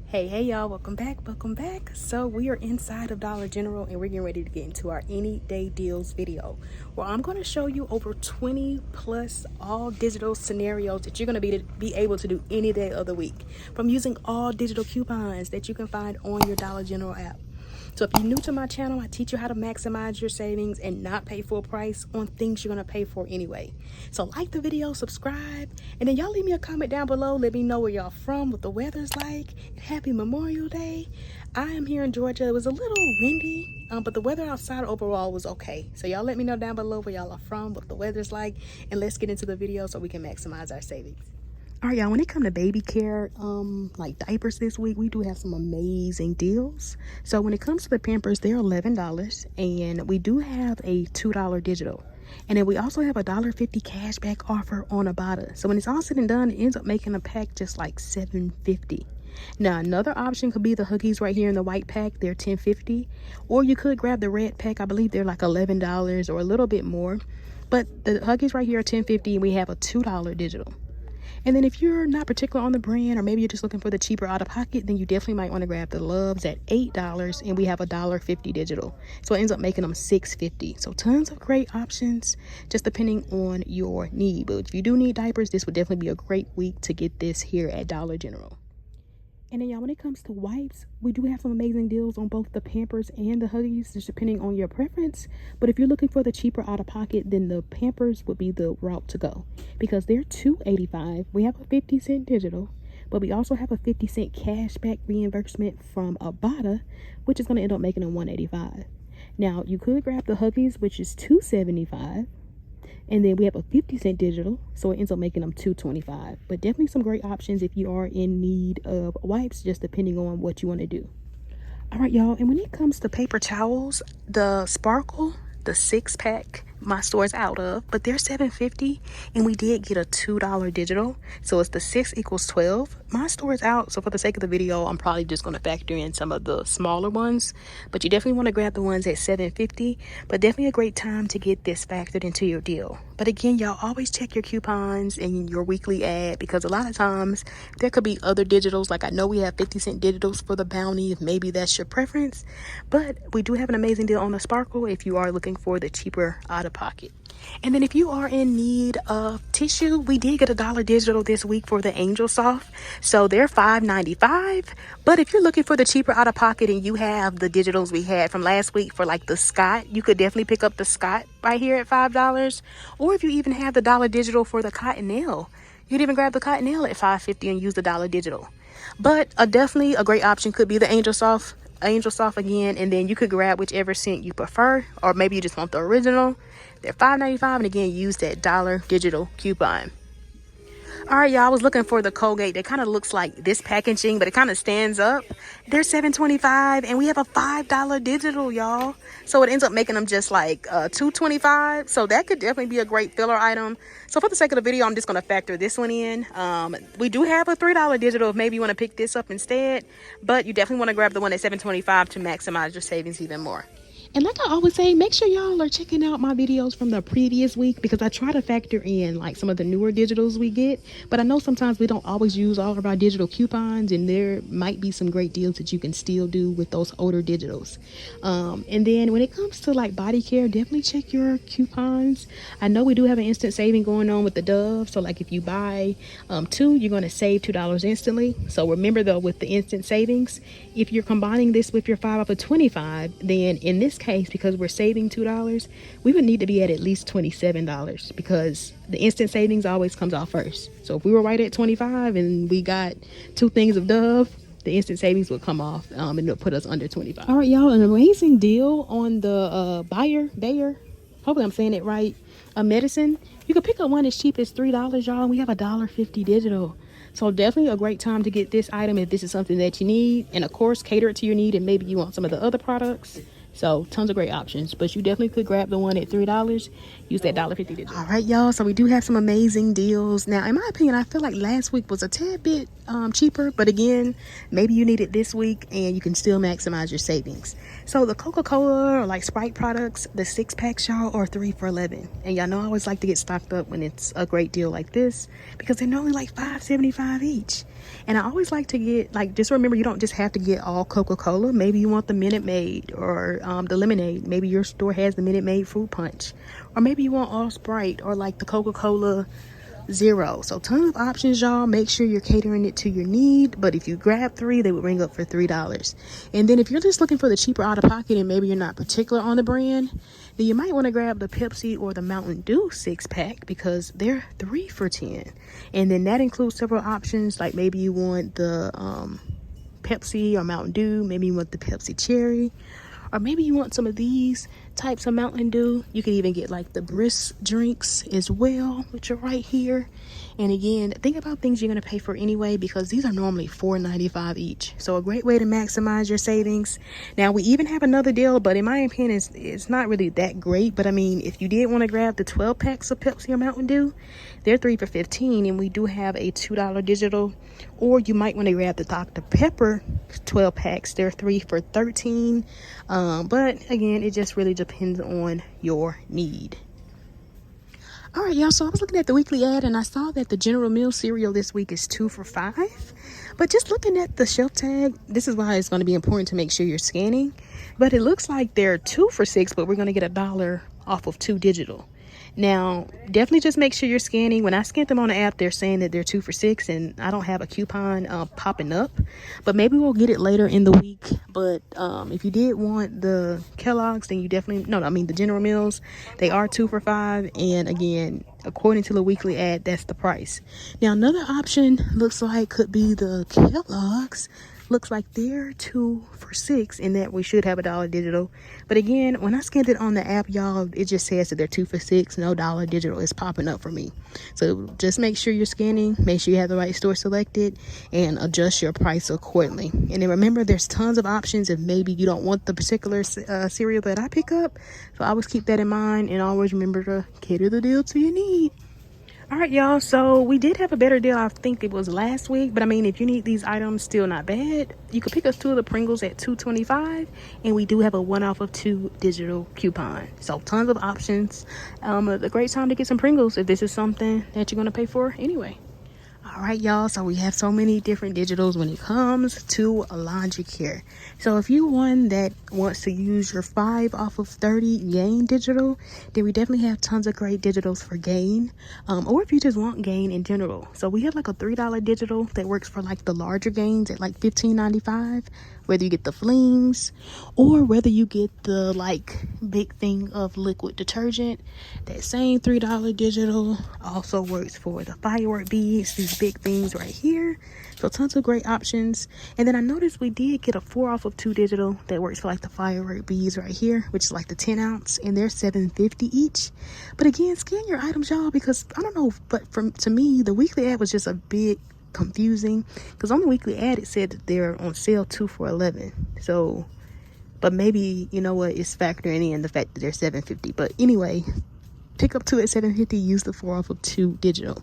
Hey y'all, welcome back. So we are inside of Dollar General and we're getting ready to get into our any day deals video where I'm going to show you over 20 plus all digital scenarios that you're going to be able to do any day of the week from using all digital coupons that you can find on your Dollar General app. So if you're new to my channel, I teach you how to maximize your savings and not pay full price on things you're going to pay for anyway. So like the video, subscribe, and then y'all leave me a comment down below. Let me know where y'all from, what the weather's like, and happy Memorial Day. I am here in Georgia. It was a little windy, but the weather outside overall was okay. So y'all let me know down below where y'all are from, what the weather's like, and let's get into the video so we can maximize our savings. All right, y'all, when it comes to baby care, like diapers this week, we do have some amazing deals. So when it comes to the Pampers, they're $11, and we do have a $2 digital. And then we also have a $1.50 cashback offer on IBOTTA. So when it's all said and done, it ends up making a pack just like $7.50. Now, another option could be the Huggies right here in the white pack. They're $10.50. Or you could grab the red pack. I believe they're like $11 or a little bit more. But the Huggies right here are $10.50, and we have a $2 digital. And then if you're not particular on the brand, or maybe you're just looking for the cheaper out of pocket, then you definitely might want to grab the Loves at $8, and we have a $1.50 digital. So it ends up making them $6.50. So tons of great options, just depending on your need. But if you do need diapers, this would definitely be a great week to get this here at Dollar General. And then y'all, when it comes to wipes, we do have some amazing deals on both the Pampers and the Huggies, just depending on your preference. But if you're looking for the cheaper out of pocket, then the Pampers would be the route to go, because they're $2.85. We have a 50-cent digital, but we also have a 50-cent cashback reimbursement from IBOTTA, which is going to end up making them $1.85. Now, you could grab the Huggies, which is $2.75. And then we have a 50-cent digital, so it ends up making them $2.25. But definitely some great options if you are in need of wipes, just depending on what you want to do. All right, y'all. And when it comes to paper towels, the Sparkle, the 6-pack, my store's out of, but they're $7.50, and we did get a $2 digital, so it's the 6 equals 12. My store is out, so for the sake of the video, I'm probably just going to factor in some of the smaller ones, but you definitely want to grab the ones at $7.50. But definitely a great time to get this factored into your deal. But again, y'all, always check your coupons and your weekly ad, because a lot of times there could be other digitals. Like I know we have 50-cent digitals for the Bounty, if maybe that's your preference, but we do have an amazing deal on the Sparkle if you are looking for the cheaper out of pocket. And then if you are in need of tissue, we did get a $1 digital this week for the Angel Soft, so they're $5.95. But if you're looking for the cheaper out of pocket and you have the digitals we had from last week for like the Scott, you could definitely pick up the Scott right here at $5. Or if you even have the $1 digital for the Cottonelle, you'd even grab the Cottonelle at $5.50 and use the $1 digital. But definitely a great option could be the Angel Soft again, and then you could grab whichever scent you prefer, or maybe you just want the original. They're $5.95, and again, use that $1 digital coupon. All right, y'all, I was looking for the Colgate that kind of looks like this packaging, but it kind of stands up. They're $7.25, and we have a $5 digital, y'all. So it ends up making them just like $2.25. So that could definitely be a great filler item. So for the sake of the video, I'm just going to factor this one in. We do have a $3 digital if maybe you want to pick this up instead, but you definitely want to grab the one at $7.25 to maximize your savings even more. And like I always say, make sure y'all are checking out my videos from the previous week, because I try to factor in like some of the newer digitals we get. But I know sometimes we don't always use all of our digital coupons, and there might be some great deals that you can still do with those older digitals. And then when it comes to like body care, definitely check your coupons. I know we do have an instant saving going on with the Dove. So like if you buy 2, you're going to save $2 instantly. So remember though, with the instant savings, if you're combining this with your 5 off of 25, then in this case, because we're saving $2, we would need to be at least $27, because the instant savings always comes off first. So if we were right at 25 and we got 2 things of Dove, the instant savings will come off, and it'll put us under 25. All right, y'all, an amazing deal on the Bayer, hopefully I'm saying it right, medicine. You can pick up one as cheap as $3, y'all, and we have a $1.50 digital. So definitely a great time to get this item if this is something that you need, and of course cater it to your need, and maybe you want some of the other products. So tons of great options, but you definitely could grab the one at $3. Use that $1.50 digital. All right, y'all, so we do have some amazing deals. Now, in my opinion, I feel like last week was a tad bit cheaper, but again, maybe you need it this week and you can still maximize your savings. So the Coca-Cola or like Sprite products, the 6-packs, y'all, are 3 for $11. And y'all know I always like to get stocked up when it's a great deal like this, because they're normally like $5.75 each. And I always like to get, like, just remember, you don't just have to get all Coca-Cola. Maybe you want the Minute Maid or the lemonade. Maybe your store has the Minute Maid fruit punch, or maybe you want all Sprite or like the Coca-Cola Zero. So tons of options, y'all. Make sure you're catering it to your need, but if you grab 3, they would ring up for $3. And then if you're just looking for the cheaper out of pocket and maybe you're not particular on the brand, then you might want to grab the Pepsi or the Mountain Dew 6-pack, because they're 3 for $10. And then that includes several options, like maybe you want the Pepsi or Mountain Dew, maybe you want the Pepsi Cherry, or maybe you want some of these types of Mountain Dew. You can even get like the brisk drinks as well, which are right here. And again, think about things you're going to pay for anyway, because these are normally $4.95 each. So a great way to maximize your savings. Now, we even have another deal, but in my opinion, it's not really that great. But I mean, if you did want to grab the 12 packs of Pepsi or Mountain Dew, they're 3 for $15, and we do have a $2 digital. Or you might want to grab the Dr. Pepper 12 packs. They're 3 for $13. But again, it just really depends on your need. All right, y'all, so I was looking at the weekly ad and I saw that the General Mills cereal this week is 2 for $5. But just looking at the shelf tag, this is why it's going to be important to make sure you're scanning. But it looks like they're 2 for $6, but we're going to get $1 off of 2 digital. Now, definitely just make sure you're scanning. When I scanned them on the app, they're saying that they're 2 for $6, and I don't have a coupon popping up. But maybe we'll get it later in the week. But if you did want the Kellogg's, then you definitely, the General Mills, they are 2 for $5. And again, according to the weekly ad, that's the price. Now, another option looks like could be the Kellogg's. Looks like they're 2 for $6, and that we should have $1 digital. But again, when I scanned it on the app, y'all, it just says that they're 2 for $6. No $1 digital is popping up for me. So just make sure you're scanning, make sure you have the right store selected, and adjust your price accordingly. And then remember, there's tons of options if maybe you don't want the particular cereal that I pick up. So always keep that in mind, and always remember to cater the deal to your need. All right, y'all, so we did have a better deal. I think it was last week, but I mean, if you need these items, still not bad. You could pick us 2 of the Pringles at $2.25, and we do have a 1 off of 2 digital coupon. So tons of options. A great time to get some Pringles if this is something that you're going to pay for anyway. All right, y'all, so we have so many different digitals when it comes to laundry care. So if you're one that wants to use your 5 off of 30 Gain digital, then we definitely have tons of great digitals for Gain, or if you just want Gain in general. So we have like a $3 digital that works for like the larger Gains at like $15.95, whether you get the flings or whether you get the like big thing of liquid detergent. That same $3 digital also works for the firework beads, these big things right here. So tons of great options. And then I noticed we did get a 4 off of 2 digital that works for like the firework beads right here, which is like the 10 ounce, and they're $7.50 each. But again, scan your items, y'all, because I don't know, but to me, the weekly ad was just a bit confusing, because on the weekly ad it said that they're on sale 2 for $11. So, but maybe, you know what, it's factoring in the fact that they're $7.50. But anyway, pick up 2 at $7.50, use the 4 off of 2 digital.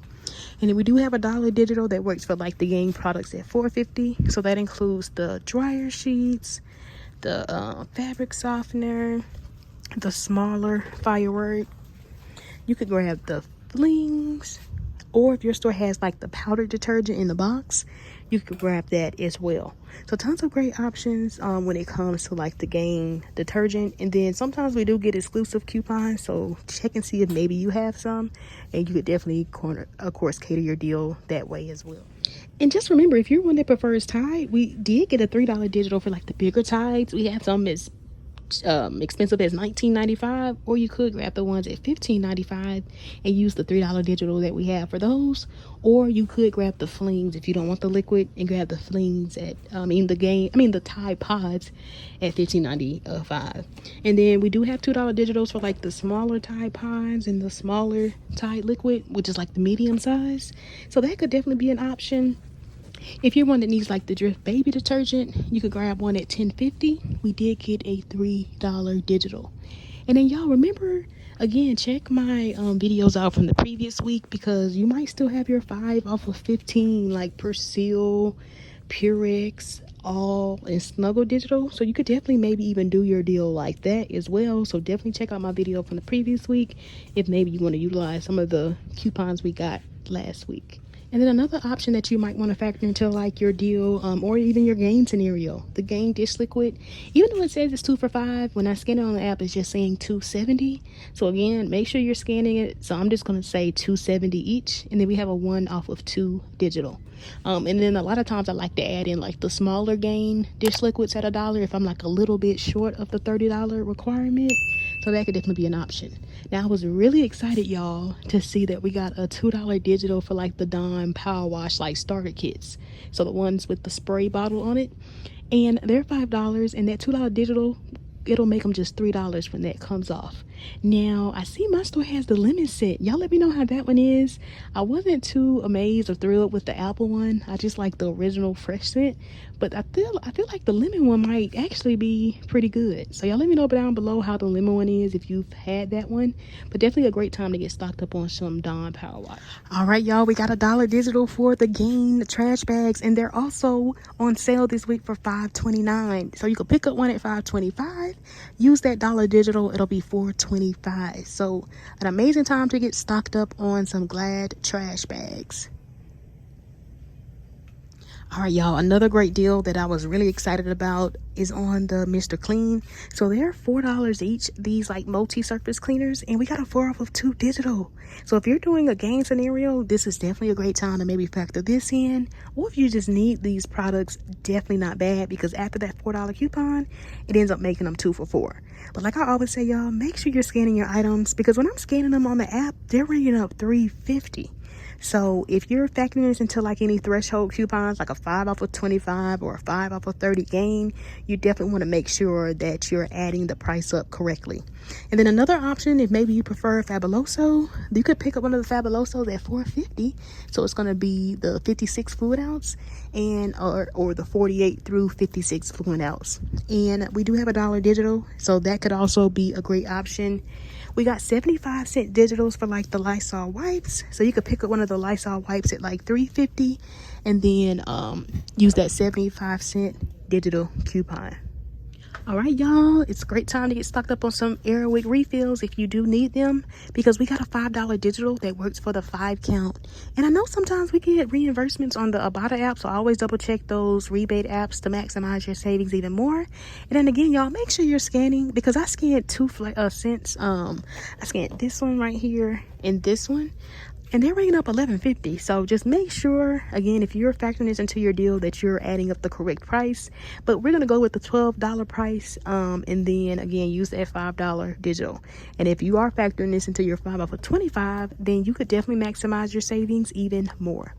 And then we do have $1 digital that works for like the Gain products at $4.50. So that includes the dryer sheets, the fabric softener, the smaller firework. You could grab the flings, or if your store has like the powder detergent in the box, you could grab that as well. So tons of great options when it comes to like the Gain detergent. And then sometimes we do get exclusive coupons, so check and see if maybe you have some, and you could definitely of course cater your deal that way as well. And just remember, if you're one that prefers Tide, we did get a $3 digital for like the bigger Tides. We have some as expensive as $19.95, or you could grab the ones at $15.95 and use the $3 digital that we have for those. Or you could grab the flings if you don't want the liquid, and grab the flings at the Tide Pods at $15.95. And then we do have $2 digitals for like the smaller Tide Pods and the smaller Tide liquid, which is like the medium size. So that could definitely be an option. If you're one that needs like the Drift baby detergent, you could grab one at $10.50. We did get a $3 digital. And then y'all remember, again, check my videos out from the previous week, because you might still have your 5 off of 15 like Persil, Purex, All, and Snuggle digital. So you could definitely maybe even do your deal like that as well. So definitely check out my video from the previous week if maybe you want to utilize some of the coupons we got last week. And then another option that you might want to factor into like your deal or even your game scenario, the game dish liquid. Even though it says it's 2 for $5, when I scan it on the app, it's just saying $2.70. So again, make sure you're scanning it. So I'm just going to say $2.70 each. And then we have a 1 off of 2 digital. And then a lot of times I like to add in like the smaller game dish liquids at $1 if I'm like a little bit short of the $30 requirement. So that could definitely be an option. Now I was really excited, y'all, to see that we got a $2 digital for like the Dawn Power Wash like starter kits. So the ones with the spray bottle on it. And they're $5, and that $2 digital, it'll make them just $3 when that comes off. Now I see my store has the lemon set. Y'all let me know how that one is. I wasn't too amazed or thrilled with the apple one. I just like the original fresh scent, but I feel like the lemon one might actually be pretty good. So y'all let me know down below how the lemon one is if you've had that one. But definitely a great time to get stocked up on some Dawn Power Wash. All right, y'all, we got a $1 digital for the Gain trash bags, and they're also on sale this week for $5.29. So you can pick up one at $5.25. Use that $1 digital, it'll be $4.25. So an amazing time to get stocked up on some Glad trash bags. All right, y'all, another great deal that I was really excited about is on the Mr. Clean. So they're $4 each, these like multi-surface cleaners, and we got a 4 off of 2 digital. So if you're doing a game scenario, this is definitely a great time to maybe factor this in. Or if you just need these products, definitely not bad, because after that $4 coupon, it ends up making them 2 for $4. But like I always say, y'all, make sure you're scanning your items, because when I'm scanning them on the app, they're ringing up $3.50. So if you're factoring this into like any threshold coupons, like a 5 off of 25 or a 5 off of 30 gain, you definitely want to make sure that you're adding the price up correctly. And then another option, if maybe you prefer Fabuloso, you could pick up one of the Fabulosos at $4.50. So it's going to be the 56 fluid ounce and or the 48 through 56 fluid ounce. And we do have a $1 digital, so that could also be a great option. We got 75-cent digitals for like the Lysol wipes. So you could pick up one of the Lysol wipes at like $3.50 and then use that 75-cent digital coupon. All right, y'all, it's a great time to get stocked up on some Airwick refills if you do need them, because we got a $5 digital that works for the 5 count. And I know sometimes we get reimbursements on the IBOTTA app, so I always double check those rebate apps to maximize your savings even more. And then again, y'all, make sure you're scanning, because I scanned 2 cents. I scanned this one right here and this one, and they're ringing up $11.50. So just make sure, again, if you're factoring this into your deal, that you're adding up the correct price. But we're going to go with the $12 price, and then again use that $5 digital. And if you are factoring this into your 5 off of 25, then you could definitely maximize your savings even more.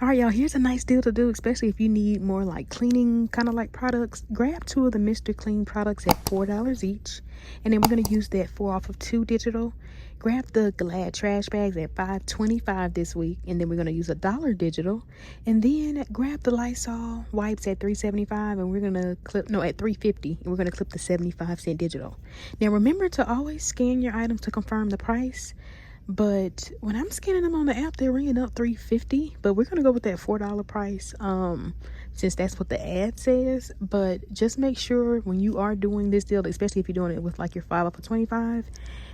All right, y'all, here's a nice deal to do, especially if you need more like cleaning kind of like products. Grab 2 of the Mr. Clean products at $4 each, and then we're going to use that 4 off of 2 digital. Grab the Glad trash bags at $5.25 this week, and then we're going to use a $1 digital. And then grab the Lysol wipes at $3.75, and we're going to clip, no, at $3.50, and we're going to clip the 75-cent digital. Now remember to always scan your items to confirm the price. But when I'm scanning them on the app, they're ringing up $3.50. But we're gonna go with that $4 price, since that's what the ad says. But just make sure when you are doing this deal, especially if you're doing it with like your 5 off of 25,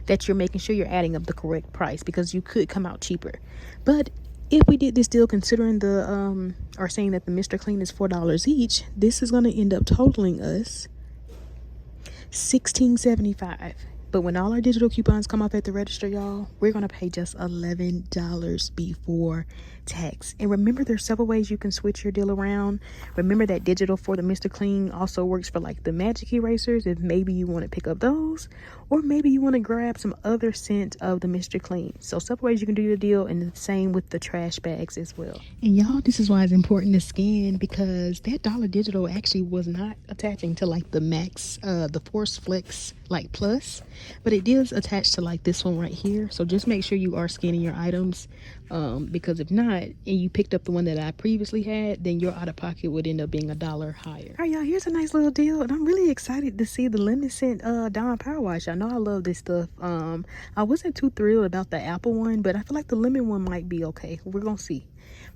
that you're making sure you're adding up the correct price, because you could come out cheaper. But if we did this deal considering the or saying that the Mr. Clean is $4 each, this is gonna end up totaling us $16.75. But when all our digital coupons come off at the register, y'all, we're going to pay just $11 before tax. And remember, there's several ways you can switch your deal around. Remember that digital for the Mr. Clean also works for like the magic erasers, if maybe you want to pick up those, or maybe you want to grab some other scent of the Mr. Clean. So several ways you can do your deal, and the same with the trash bags as well. And y'all, this is why it's important to scan, because that $1 digital actually was not attaching to like the Max, the Force Flex like Plus, but it is attached to like this one right here. So just make sure you are scanning your items because if not, and you picked up the one that I previously had, then your out of pocket would end up being $1 higher. All right, y'all, here's a nice little deal, and I'm really excited to see the lemon scent Dawn Power Wash. I know I love this stuff. I wasn't too thrilled about the apple one, but I feel like the lemon one might be okay. We're gonna see.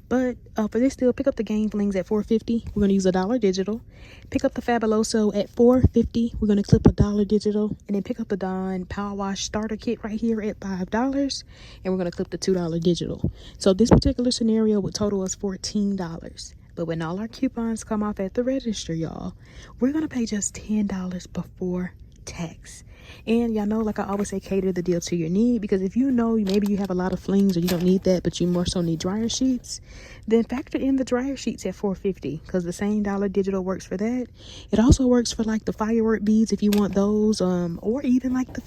But for this deal, pick up the Game Flings at $4.50. We're going to use $1 digital. Pick up the Fabuloso at $4.50. We're going to clip $1 digital. And then pick up the Dawn Power Wash Starter Kit right here at $5. And we're going to clip the $2 digital. So this particular scenario would total us $14. But when all our coupons come off at the register, y'all, we're going to pay just $10 before tax. And y'all know, like I always say, cater the deal to your need, because if you know maybe you have a lot of flings or you don't need that but you more so need dryer sheets, then factor in the dryer sheets at $4.50, because the same $1 digital works for that. It also works for like the firework beads if you want those, or even like the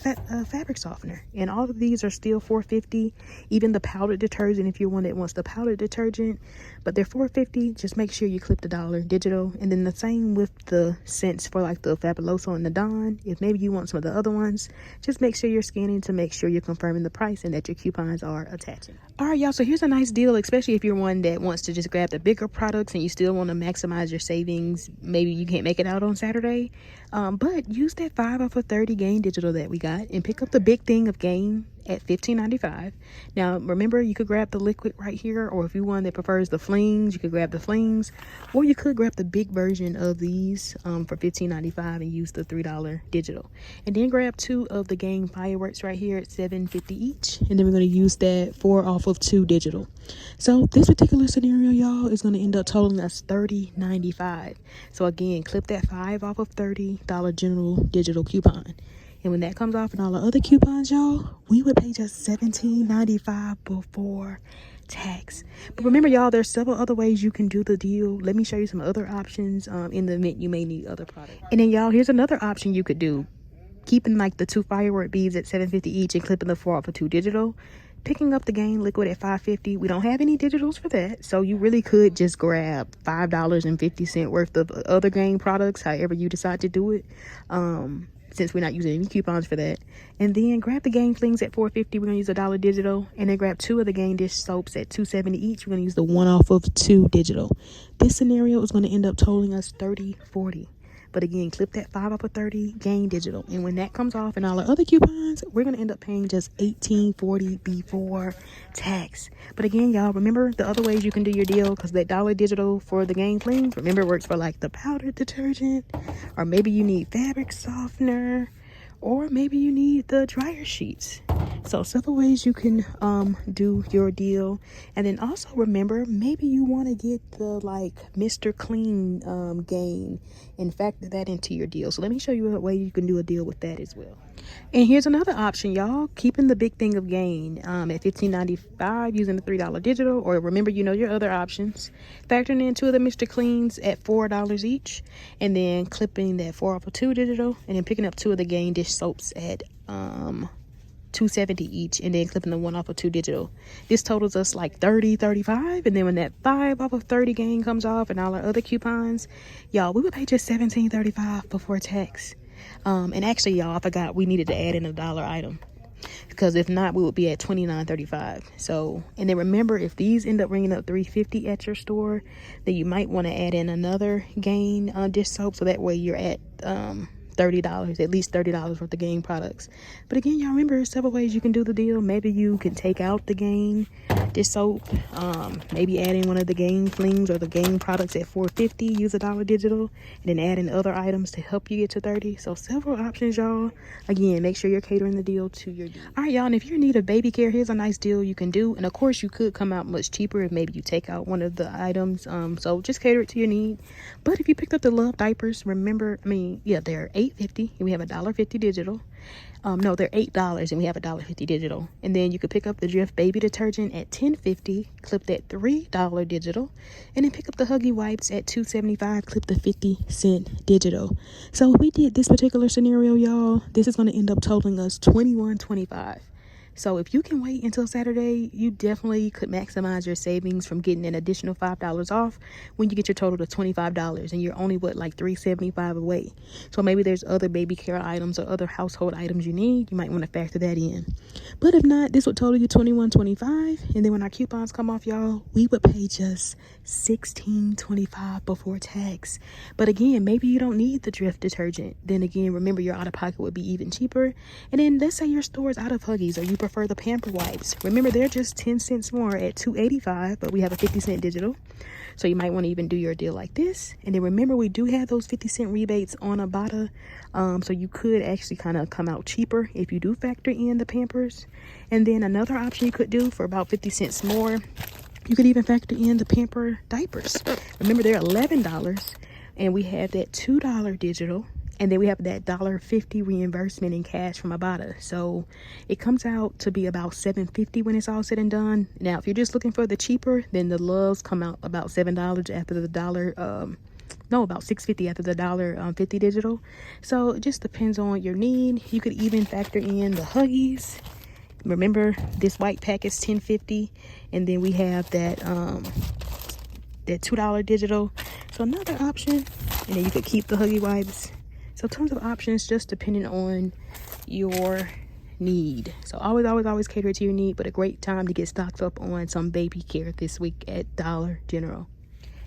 fabric softener. And all of these are still $4.50. Even the powdered detergent if you're one that wants the powdered detergent, but they're $4.50. Just make sure you clip the $1 digital. And then the same with the scents for like the Fabuloso and the Dawn. If maybe you want some of the other ones, just make sure you're scanning to make sure you're confirming the price and that your coupons are attaching. All right, y'all, so here's a nice deal, especially if you're one that wants to just grab the bigger products and you still want to maximize your savings. Maybe you can't make it out on Saturday, but use that 5 off of 30 Gain digital that we got and pick up the big thing of Gain at $15.95. Now remember, you could grab the liquid right here, or if you one that prefers the flings, you could grab the flings, or you could grab the big version of these for $15.95 and use the $3 digital. And then grab 2 of the Gain fireworks right here at $7.50 each, and then we're going to use that 4 off of 2 digital. So this particular scenario, y'all, is going to end up totaling us $30.95. So again, clip that 5 off of $30 general digital coupon. And when that comes off and all the other coupons, y'all, we would pay just $17.95 before tax. But remember, y'all, there's several other ways you can do the deal. Let me show you some other options in the event you may need other products. And then, y'all, here's another option you could do. Keeping like the 2 firework beads at $7.50 each and clipping the 4 off of 2 digital. Picking up the Gain liquid at $5.50. We don't have any digitals for that, so you really could just grab $5.50 worth of other Gain products, however you decide to do it. Since we're not using any coupons for that. And then grab the Gain Flings at $4.50. We're going to use $1 digital. And then grab 2 of the Gain dish soaps at $2.70 each. We're going to use the 1 off of 2 digital. This scenario is going to end up totaling us $30.40. But again, clip that 5 off of 30 Gain digital. And when that comes off and all the other coupons, we're going to end up paying just $18.40 before tax. But again, y'all, remember the other ways you can do your deal, because that $1 digital for the Gain Flings, remember, it works for like the powdered detergent, or maybe you need fabric softener, or maybe you need the dryer sheets. So several ways you can do your deal. And then also remember, maybe you want to get the like Mr. Clean Gain and factor that into your deal. So let me show you a way you can do a deal with that as well. And here's another option, y'all. Keeping the big thing of Gain at $15.95 using the $3 digital, or remember, you know your other options. Factoring in 2 of the Mr. Cleans at $4 each, and then clipping that 4 off of 2 digital, and then picking up 2 of the Gain dish soaps at $2.70 each, and then clipping the 1 off of 2 digital. This totals us like $30.35. And then when that 5 off of 30 Gain comes off and all our other coupons, y'all, we would pay just $17.35 before tax. And actually, y'all, I forgot we needed to add in a $1 item, because if not, we would be at $29.35. So, and then remember, if these end up ringing up $3.50 at your store, then you might want to add in another Gain dish soap, so that way you're at $30, at least $30 worth of Gain products. But again, y'all, remember, there's several ways you can do the deal. Maybe you can take out the Gain dish soap, maybe add in one of the Gain Flings or the Gain products at $4.50, use $1 digital, and then add in other items to help you get to $30. So several options, y'all. Again, make sure you're catering the deal to your deal. All right, y'all, and if you're in need of baby care, here's a nice deal you can do. And of course, you could come out much cheaper if maybe you take out one of the items. So just cater it to your need. But if you picked up the Love diapers, remember, they're $8.50 and we have $1.50 digital. No, they're $8 and we have $1.50 digital. And then you could pick up the Jif baby detergent at $10.50, clip that $3 digital, and then pick up the Huggy wipes at $2.75, clip the 50-cent digital. So if we did this particular scenario, y'all, this is going to end up totaling us $21.25. So if you can wait until Saturday, you definitely could maximize your savings from getting an additional $5 off when you get your total to $25, and you're only what, like $3.75 away. So maybe there's other baby care items or other household items you need. You might want to factor that in. But if not, this would total you $21.25, and then when our coupons come off, y'all, we would pay just $16.25 before tax. But again, maybe you don't need the Dreft detergent. Then again, remember, your out of pocket would be even cheaper. And then let's say your store is out of Huggies, or you prefer the Pamper wipes. Remember, they're just 10 cents more at $2.85, but we have a 50-cent digital. So you might want to even do your deal like this. And then remember, we do have those 50-cent rebates on IBOTTA. So you could actually kind of come out cheaper if you do factor in the Pampers. And then another option you could do for about 50 cents more, you could even factor in the Pamper diapers. Remember, they're $11, and we have that $2 digital. And then we have that $1.50 reimbursement in cash from IBOTTA. So it comes out to be about $7.50 when it's all said and done. Now, if you're just looking for the cheaper, then the Loves come out about $7 after the about $6.50 after the $1.50 digital. So it just depends on your need. You could even factor in the Huggies. Remember, this white pack is $10.50, and then we have that that $2 digital. So another option, and then you could keep the Huggy wipes. So tons of options, just depending on your need. So always cater to your need, but a great time to get stocked up on some baby care this week at Dollar General.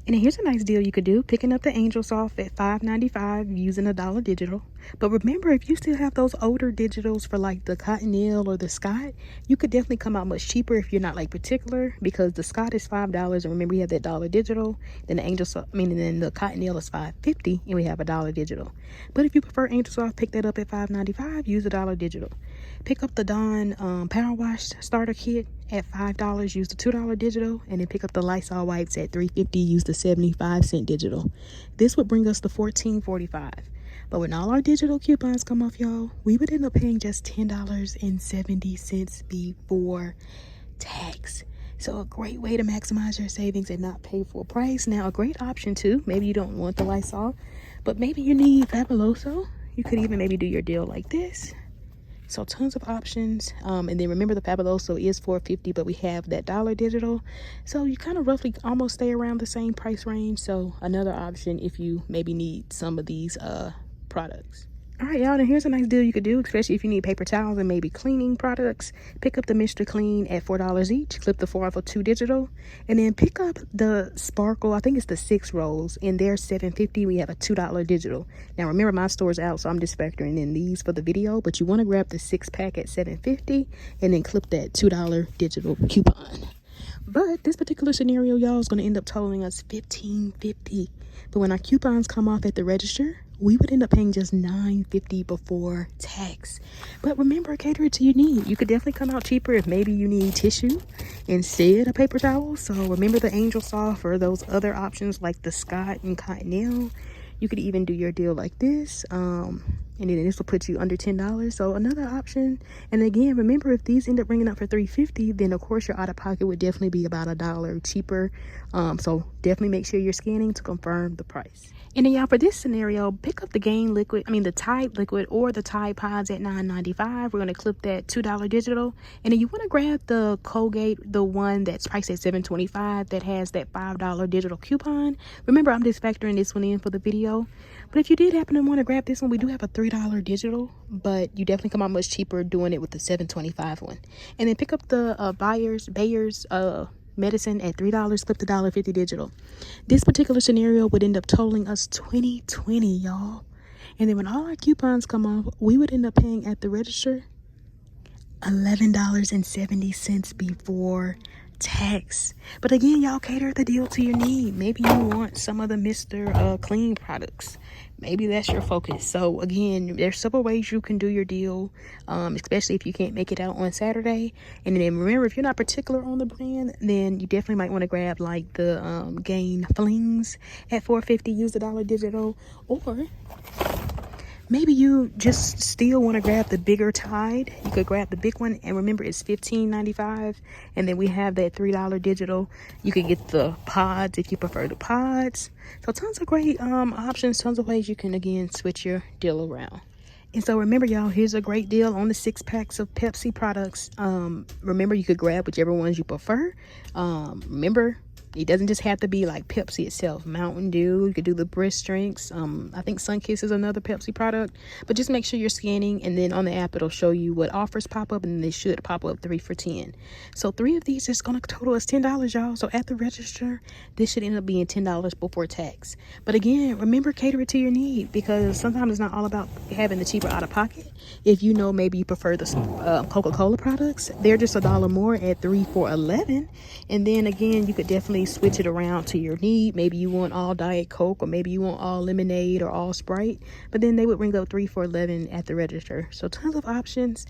And then here's a nice deal you could do, picking up the Angel Soft at $5.95 using a $1 digital. But remember, if you still have those older digitals for like the Cottonelle or the Scott, you could definitely come out much cheaper if you're not like particular, because the Scott is $5, and remember, you have that $1 digital. Then the Angel Soft, then the Cottonelle is $5.50, and we have a $1 digital. But if you prefer Angel Soft, pick that up at $5.95, use a $1 digital. Pick up the Dawn Power Wash Starter Kit at $5, use the $2 digital, and then pick up the Lysol wipes at $3.50, use the 75-cent digital. This would bring us to $14.45. But when all our digital coupons come off, y'all, we would end up paying just $10.70 before tax. So a great way to maximize your savings and not pay full price. Now, a great option too, maybe you don't want the Lysol, but maybe you need Fabuloso. You could even maybe do your deal like this. So tons of options. And then remember, the Fabuloso is $4.50, but we have that $1 digital. So you kind of roughly almost stay around the same price range. So another option if you maybe need some of these products. All right, y'all, and here's a nice deal you could do, especially if you need paper towels and maybe cleaning products. Pick up the Mr. Clean at $4 each. Clip the 4 for 2 digital. And then pick up the Sparkle, I think it's the 6 rolls, and they're $7.50. We have a $2 digital. Now, remember, my store's out, so I'm just factoring in these for the video. But you want to grab the 6-pack at $7.50 and then clip that $2 digital coupon. But this particular scenario, y'all, is going to end up totaling us $15.50. But when our coupons come off at the register, we would end up paying just $9.50 before tax. But remember, cater it to your need. You could definitely come out cheaper if maybe you need tissue instead of paper towels. So remember the Angel Soft or those other options like the Scott and Cottonelle. You could even do your deal like this. And then this will put you under $10. So another option. And again, remember, if these end up bringing up for $3.50, then of course your out of pocket would definitely be about $1 cheaper. So definitely make sure you're scanning to confirm the price. And then y'all, for this scenario, pick up the the Tide liquid or the Tide Pods at $9.95. We're going to clip that $2 digital. And then you want to grab the Colgate, the one that's priced at $7.25 that has that $5 digital coupon. Remember, I'm just factoring this one in for the video. But if you did happen to want to grab this one, we do have a $3 digital, but you definitely come out much cheaper doing it with the $7.25 one. And then pick up the Bayer's medicine at $3, clip the $1.50 digital. This particular scenario would end up totaling us $20.20, y'all. And then when all our coupons come off, we would end up paying at the register $11.70 before tax. But again, y'all, cater the deal to your need. Maybe you want some of the Mr. Clean products. Maybe that's your focus. So again, there's several ways you can do your deal, especially if you can't make it out on Saturday. And then remember, if you're not particular on the brand, then you definitely might want to grab like the Gain Flings at $4.50, use the $1 digital, or maybe you just still want to grab the bigger Tide. You could grab the big one, and remember, it's $15.95. And then we have that $3 digital. You could get the pods if you prefer the pods. So tons of great options, tons of ways you can again switch your deal around. And so remember, y'all, here's a great deal on the 6-packs of Pepsi products. Remember, you could grab whichever ones you prefer. Remember, it doesn't just have to be like Pepsi itself. Mountain Dew, you could do the brisk drinks. I think Sunkiss is another Pepsi product. But just make sure you're scanning, and then on the app it'll show you what offers pop up, and they should pop up 3 for $10. So 3 of these is gonna total us $10, y'all. So at the register, this should end up being $10 before tax. But again, remember, cater it to your need, because sometimes it's not all about having the cheaper out of pocket. If you know maybe you prefer the Coca-Cola products, they're just $1 more at 3 for $11. And then again, you could definitely switch it around to your need. Maybe you want all Diet Coke, or maybe you want all lemonade or all Sprite, but then they would ring up 3 for $11 at the register. So tons of options.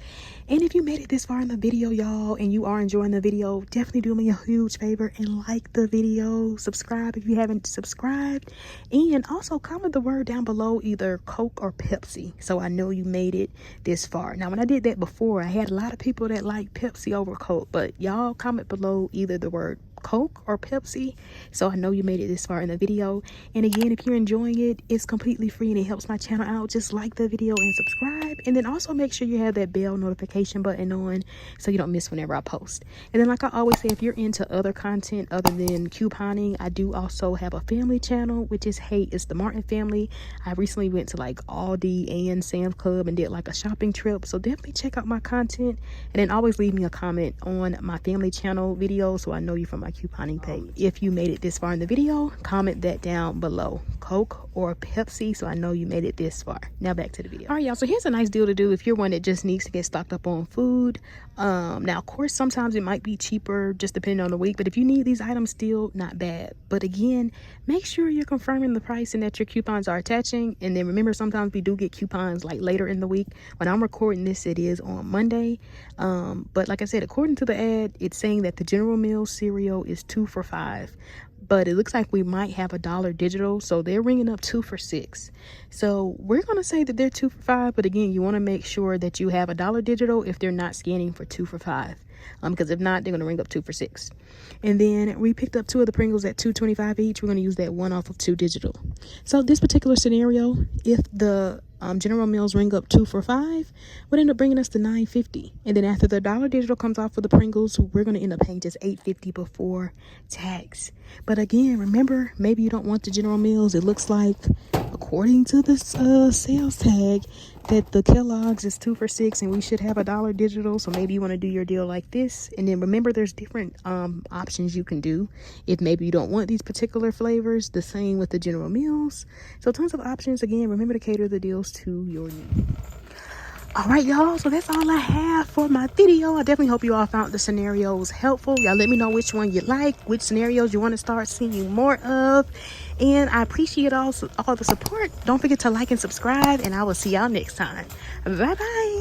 And if you made it this far in the video, y'all, and you are enjoying the video, definitely do me a huge favor and like the video, subscribe if you haven't subscribed, and also comment the word down below, either Coke or Pepsi, so I know you made it this far. Now, when I did that before, I had a lot of people that like Pepsi over Coke, but y'all comment below either the word Coke or Pepsi, so I know you made it this far in the video. And again, if you're enjoying it, it's completely free and it helps my channel out. Just like the video and subscribe, and then also make sure you have that bell notification button on so you don't miss whenever I post. And then, like I always say, if you're into other content other than couponing, I do also have a family channel, which is it's the Martin family. I recently went to like Aldi and Sam's Club and did like a shopping trip, so definitely check out my content. And then always leave me a comment on my family channel video so I know you from my couponing page. If you made it this far in the video, comment that down below, Coke or Pepsi, so I know you made it this far. Now back to the video. All right, y'all, so here's a nice deal to do if you're one that just needs to get stocked up on food. Now, of course, sometimes it might be cheaper just depending on the week, but if you need these items, still not bad. But again, make sure you're confirming the price and that your coupons are attaching. And then remember, sometimes we do get coupons like later in the week. When I'm recording this, it is on Monday. But like I said, according to the ad, it's saying that the General Mills cereal is 2 for $5, but it looks like we might have $1 digital, so they're ringing up 2 for $6. So we're gonna say that they're 2 for $5, but again, you want to make sure that you have $1 digital if they're not scanning for 2 for $5, because if not, they're gonna ring up 2 for $6. And then we picked up 2 of the Pringles at $2.25 each. We're gonna use that 1 off of 2 digital. So this particular scenario, if the General Mills ring up 2 for $5, would end up bringing us to $9.50. And then after the $1 digital comes off for the Pringles, we're going to end up paying just $8.50 before tax. But again, remember, maybe you don't want the General Mills. It looks like, according to the sales tag, that the Kellogg's is 2 for $6, and we should have $1 digital. So maybe you want to do your deal like this. And then remember, there's different options you can do if maybe you don't want these particular flavors. The same with the General Mills. So tons of options. Again, remember to cater the deals to your need. All right, y'all, so that's all I have for my video. I definitely hope you all found the scenarios helpful. Y'all let me know which one you like, which scenarios you want to start seeing more of, and I appreciate all the support. Don't forget to like and subscribe, and I will see y'all next time. Bye bye.